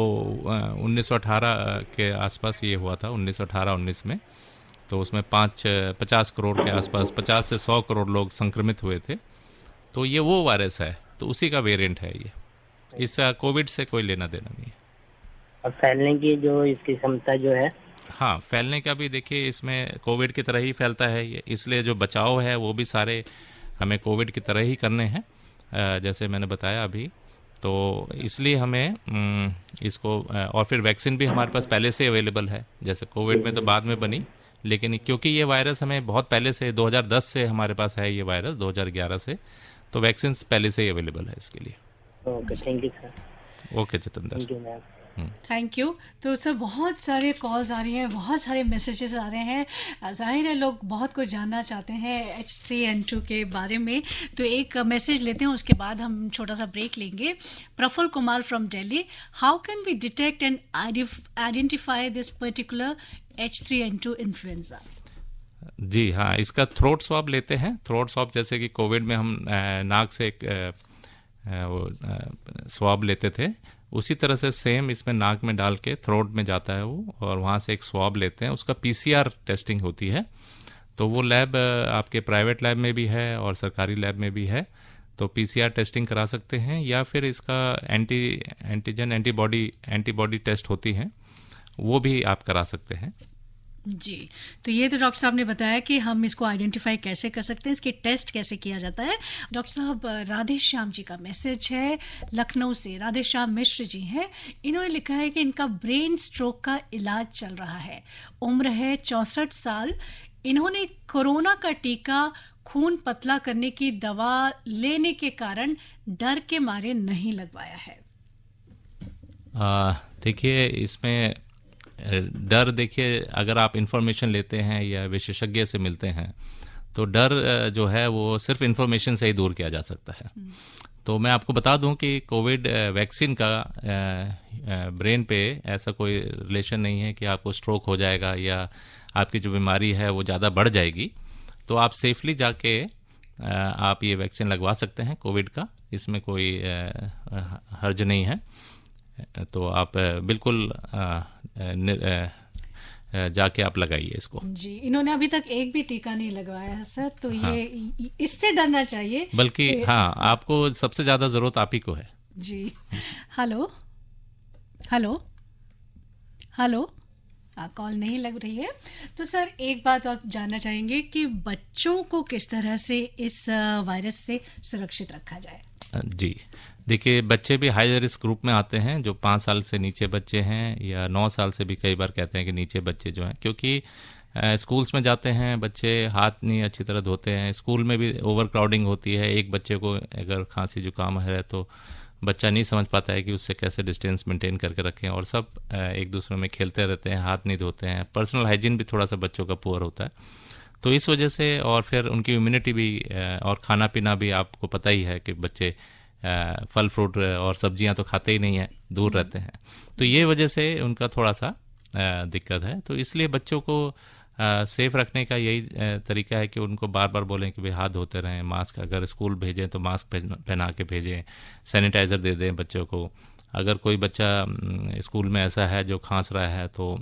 1918 के आसपास ये हुआ था, 1918-19 में। तो उसमें 50 करोड़ के आसपास 50 से 100 करोड़ लोग संक्रमित हुए थे। तो ये वो वायरस है, तो उसी का वेरिएंट है ये। इसका कोविड से कोई लेना देना नहीं है। और फैलने की जो इसकी क्षमता जो है, हाँ, फैलने का भी देखिए इसमें कोविड की तरह ही फैलता है ये, इसलिए जो बचाव है वो भी सारे हमें कोविड की तरह ही करने हैं, जैसे मैंने बताया अभी। तो इसलिए हमें इसको, और फिर वैक्सीन भी हमारे पास पहले से अवेलेबल है, जैसे कोविड में तो बाद में बनी, लेकिन क्योंकि ये वायरस हमें बहुत पहले से 2010 से हमारे पास है ये वायरस, 2011 से, तो वैक्सीन पहले से ही अवेलेबल है इसके लिए। Okay, thank you sir. Okay Jitendra, thank you ma'am. Thank you. तो सर बहुत सारे कॉल्स आ रही हैं, बहुत सारे मैसेजेस आ रहे हैं, जाहिर है लोग बहुत कुछ जानना चाहते हैं H3N2 के बारे में। तो एक मैसेज लेते हैं, उसके बाद हम छोटा सा ब्रेक लेंगे। Praful Kumar from Delhi, how can we detect and identify this particular H3N2 influenza? जी हाँ, इसका थ्रोट स्वैब लेते हैं। थ्रोट स्वैब जैसे कि कोविड में हम नाक से एक स्वैब लेते थे, उसी तरह से सेम इसमें नाक में डाल के थ्रोट में जाता है वो, और वहाँ से एक स्वैब लेते हैं। उसका PCR टेस्टिंग होती है। तो वो लैब आपके प्राइवेट लैब में भी है और सरकारी लैब में भी है। तो PCR टेस्टिंग करा सकते हैं, या फिर इसका एंटीबॉडी टेस्ट होती है, वो भी आप करा सकते हैं। जी, तो ये तो डॉक्टर साहब ने बताया कि हम इसको आइडेंटिफाई कैसे कर सकते हैं, इसके टेस्ट कैसे किया जाता है। डॉक्टर साहब, राधे श्याम जी का मैसेज है लखनऊ से। राधे श्याम मिश्र जी हैं, इन्होंने लिखा है कि इनका ब्रेन स्ट्रोक का इलाज चल रहा है, उम्र है 64 साल। इन्होंने कोरोना का टीका खून पतला करने की दवा लेने के कारण डर के मारे नहीं लगवाया है। देखिए इसमें डर, देखिए अगर आप इंफॉर्मेशन लेते हैं या विशेषज्ञ से मिलते हैं, तो डर जो है वो सिर्फ इंफॉर्मेशन से ही दूर किया जा सकता है। तो मैं आपको बता दूं कि कोविड वैक्सीन का ब्रेन पे ऐसा कोई रिलेशन नहीं है कि आपको स्ट्रोक हो जाएगा या आपकी जो बीमारी है वो ज़्यादा बढ़ जाएगी। तो आप सेफली जाके आप ये वैक्सीन लगवा सकते हैं कोविड का, इसमें कोई हर्ज नहीं है। तो आप बिल्कुल जाके आप लगाइए इसको। जी, इन्होंने अभी तक एक भी टीका नहीं लगवाया है सर, तो हाँ। ये इससे डरना चाहिए, बल्कि हाँ, आपको सबसे ज्यादा जरूरत आप ही को है। जी। हेलो हेलो हेलो, कॉल नहीं लग रही है। तो सर एक बात और जानना चाहेंगे कि बच्चों को किस तरह से इस वायरस से सुरक्षित रखा जाए? जी, देखिए बच्चे भी हाई रिस्क ग्रुप में आते हैं, जो 5 साल से नीचे बच्चे हैं या 9 साल से भी कई बार कहते हैं कि नीचे बच्चे जो हैं, क्योंकि स्कूल्स में जाते हैं बच्चे, हाथ नहीं अच्छी तरह धोते हैं। स्कूल में भी ओवर क्राउडिंग होती है, एक बच्चे को अगर खांसी जुकाम है तो बच्चा नहीं समझ पाता है कि उससे कैसे डिस्टेंस मेंटेन करके रखें, और सब एक दूसरे में खेलते रहते हैं, हाथ नहीं धोते हैं। पर्सनल हाइजीन भी थोड़ा सा बच्चों का पुअर होता है। तो इस वजह से, और फिर उनकी इम्यूनिटी भी, और खाना पीना भी आपको पता ही है कि बच्चे फल फ्रूट और सब्जियां तो खाते ही नहीं है, दूर रहते हैं। तो ये वजह से उनका थोड़ा सा दिक्कत है। तो इसलिए बच्चों को सेफ रखने का यही तरीका है कि उनको बार बार बोलें कि भाई हाथ धोते रहें, मास्क, अगर स्कूल भेजें तो मास्क पहना के भेजें, सैनिटाइज़र दे दें बच्चों को। अगर कोई बच्चा स्कूल में ऐसा है जो खांस रहा है तो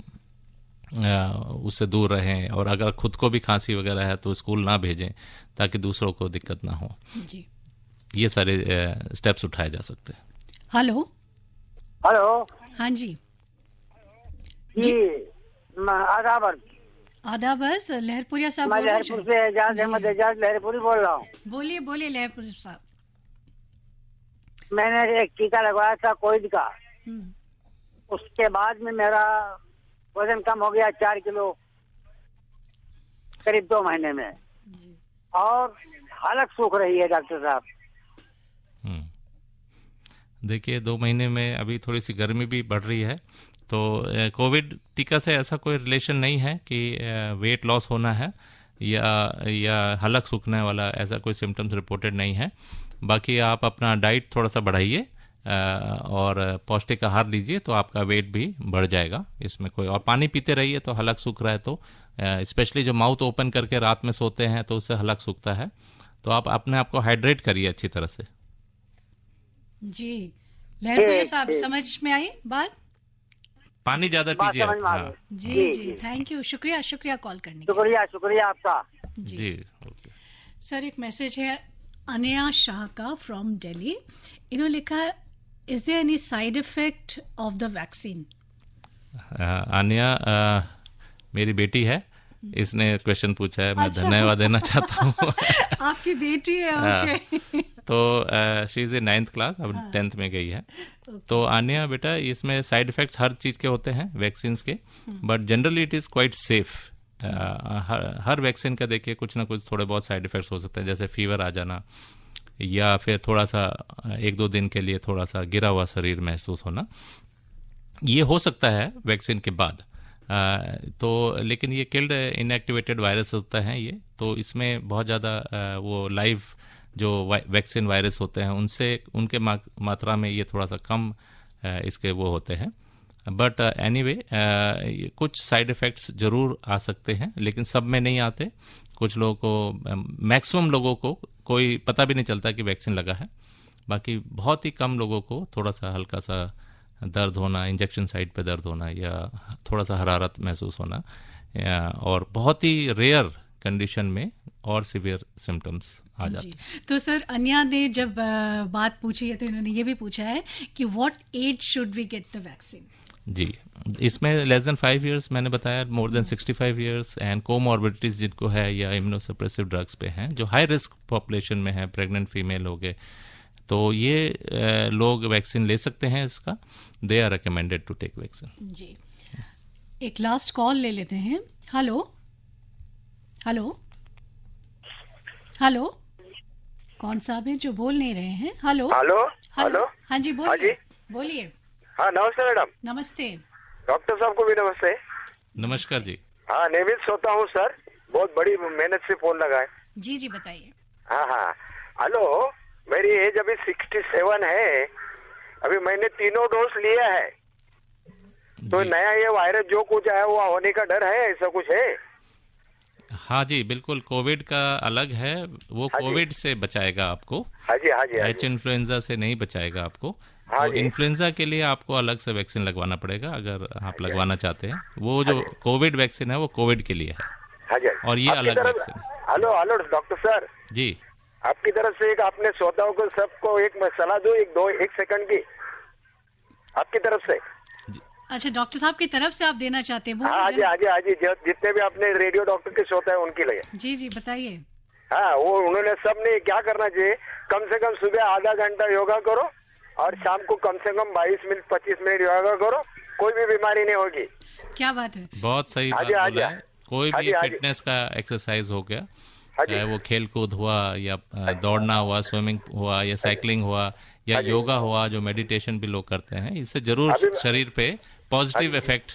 उससे दूर रहें, और अगर खुद को भी खांसी वगैरह है तो स्कूल ना भेजें ताकि दूसरों को दिक्कत ना हो। जी, ये सारे स्टेप्स उठाए जा सकते हैं। Hello hello. हाँ जी जी आदाब बस लहरपुरिया साहब मैं बोल रहे लहरपुर से एजाज अहमद एजाज लहरपुरी बोल रहा हूँ। बोलिए बोलिए लहरपुर साहब। मैंने एक टीका लगवाया था कोविड का, उसके बाद में मेरा वजन कम हो गया 4 किलो करीब 2 महीने में, और हालत सूख रही है डॉक्टर साहब। देखिए 2 महीने में अभी थोड़ी सी गर्मी भी बढ़ रही है, तो कोविड टीका से ऐसा कोई रिलेशन नहीं है कि वेट लॉस होना है या हलक सूखने वाला, ऐसा कोई सिम्टम्स रिपोर्टेड नहीं है। बाकी आप अपना डाइट थोड़ा सा बढ़ाइए और पौष्टिक आहार लीजिए तो आपका वेट भी बढ़ जाएगा, इसमें कोई, और पानी पीते रहिए तो हलक सूख रहा है तो स्पेशली जो माउथ ओपन करके रात में सोते हैं तो उससे हलक सूखता है, तो आप अपने आप को हाइड्रेट करिए अच्छी तरह से। जी लहरपुरिया साहब समझ में आई बात? पानी ज्यादा पीजिए। हाँ। जी जी थैंक यू, शुक्रिया कॉल करने के लिए। शुक्रिया आपका जी। ओके सर, एक मैसेज है अनया शाह का फ्रॉम दिल्ली। इन्होंने लिखा है, is there any side effect of the vaccine? Anaya मेरी बेटी है, इसने क्वेश्चन पूछा है, मैं धन्यवाद देना चाहता हूँ। आपकी बेटी है? ओके। तो she is in 9th class, अब 10th में गई है। तो आन्या बेटा, इसमें साइड इफेक्ट्स हर चीज के होते हैं वैक्सीन के, but generally it is quite safe. Her vaccine का देखिए कुछ ना कुछ थोड़े बहुत साइड इफेक्ट्स हो सकते हैं, जैसे फीवर आ जाना या फिर थोड़ा सा 1-2 दिन के लिए थोड़ा सा गिरा हुआ शरीर महसूस होना, ये हो सकता है वैक्सीन के बाद। तो लेकिन ये किल्ड इनएक्टिवेटेड वायरस होता है ये, तो इसमें बहुत ज़्यादा वो लाइव जो वैक्सीन वायरस होते हैं उनसे उनके मात्रा में ये थोड़ा सा कम इसके वो होते हैं। बट एनीवे कुछ साइड इफ़ेक्ट्स ज़रूर आ सकते हैं, लेकिन सब में नहीं आते। कुछ लोगों को, मैक्सिमम लोगों को कोई पता भी नहीं चलता कि वैक्सीन लगा है। बाकी बहुत ही कम लोगों को थोड़ा सा हल्का सा दर्द होना, इंजेक्शन साइट पे दर्द होना या थोड़ा सा हरारत महसूस होना, और बहुत ही रेयर कंडीशन में और सीवियर सिम्टम्स आ जाते हैं। तो सर अन्या ने जब बात पूछी है तो इन्होंने ये भी पूछा है कि what age should we get the vaccine? जी, इसमें लेस देन 5 years मैंने बताया, more than 65 years and comorbidities जिनको है या इम्यूनोसप्रेसिव ड्रग्स पे हैं, जो हाई रिस्क पॉपुलेशन में है, प्रेग्नेंट फीमेल हो गए, तो ये लोग वैक्सीन ले सकते हैं इसका। They are recommended to take vaccine. जी, एक लास्ट कॉल ले लेते हैं। हेलो हेलो हेलो, कौन साहब है जो बोल नहीं रहे हैं? हेलो हेलो हेलो, हाँ जी बोलिए बोलिए। हाँ नमस्ते मैडम। नमस्ते डॉक्टर साहब को भी नमस्ते। नमस्कार जी। हाँ नियमित सोता हूँ सर, बहुत बड़ी मेहनत से फोन लगा है। जी जी बताइए। हाँ हेलो, मेरी एज अभी 67 है, अभी मैंने 3 डोज लिया है, तो नया ये वायरस जो कुछ है वो होने का डर है, ऐसा कुछ है? हाँ जी बिल्कुल, कोविड का अलग है, वो कोविड से बचाएगा आपको। हाँ जी एच इन्फ्लुएंजा से नहीं बचाएगा आपको। तो इन्फ्लुएंजा के लिए आपको अलग से वैक्सीन लगवाना पड़ेगा अगर आप लगवाना चाहते हैं। वो जो कोविड वैक्सीन है वो कोविड के लिए है, और ये अलग वैक्सीन है। हेलो डॉक्टर सर जी, आपकी तरफ से एक आपने श्रोताओं को सबको एक सलाह दो, एक सेकंड की आपकी तरफ से। अच्छा, डॉक्टर साहब की तरफ से आप देना चाहते हैं? हाँ जी, जितने भी अपने रेडियो डॉक्टर के श्रोता है उनके लिए। जी जी बताइए। हाँ, वो उन्होंने सबने क्या करना चाहिए, कम से कम सुबह आधा घंटा योगा करो और शाम को कम से कम 22-25 मिनट योगा करो, कोई भी बीमारी नहीं होगी। क्या बात है, बहुत सही बात बोला है। कोई भी फिटनेस का एक्सरसाइज हो गया, चाहे वो खेल कूद हुआ या दौड़ना हुआ, स्विमिंग हुआ या साइकिलिंग हुआ या योगा हुआ, जो मेडिटेशन भी लोग करते हैं, इससे जरूर शरीर पे पॉजिटिव इफेक्ट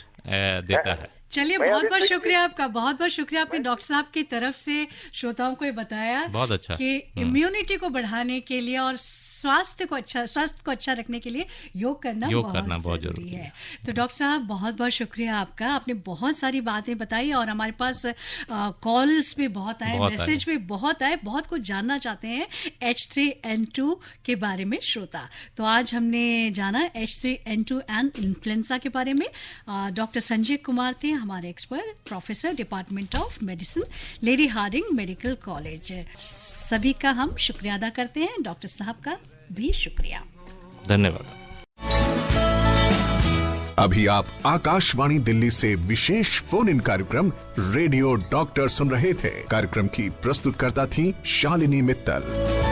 देता है। चलिए बहुत बहुत शुक्रिया आपका, बहुत बहुत शुक्रिया आपने डॉक्टर साहब की तरफ से श्रोताओं को ये बताया बहुत अच्छा कि इम्यूनिटी को बढ़ाने के लिए और स्वास्थ्य को अच्छा रखने के लिए योग करना बहुत जरूरी है। तो डॉक्टर साहब बहुत बहुत शुक्रिया आपका, आपने बहुत सारी बातें बताई और हमारे पास कॉल्स भी बहुत आए, मैसेज भी बहुत आए, बहुत कुछ जानना चाहते हैं H3N2 के बारे में श्रोता। तो आज हमने जाना H3N2 एंड इन्फ्लुएंजा के बारे में। डॉक्टर संजय कुमार थे हमारे expert, professor department of medicine, Lady Hardinge Medical College. सभी का हम शुक्रिया अदा करते हैं, डॉक्टर साहब का भी शुक्रिया, धन्यवाद। अभी आप आकाशवाणी दिल्ली से विशेष फोन इन कार्यक्रम रेडियो डॉक्टर सुन रहे थे। कार्यक्रम की प्रस्तुतकर्ता थी शालिनी मित्तल।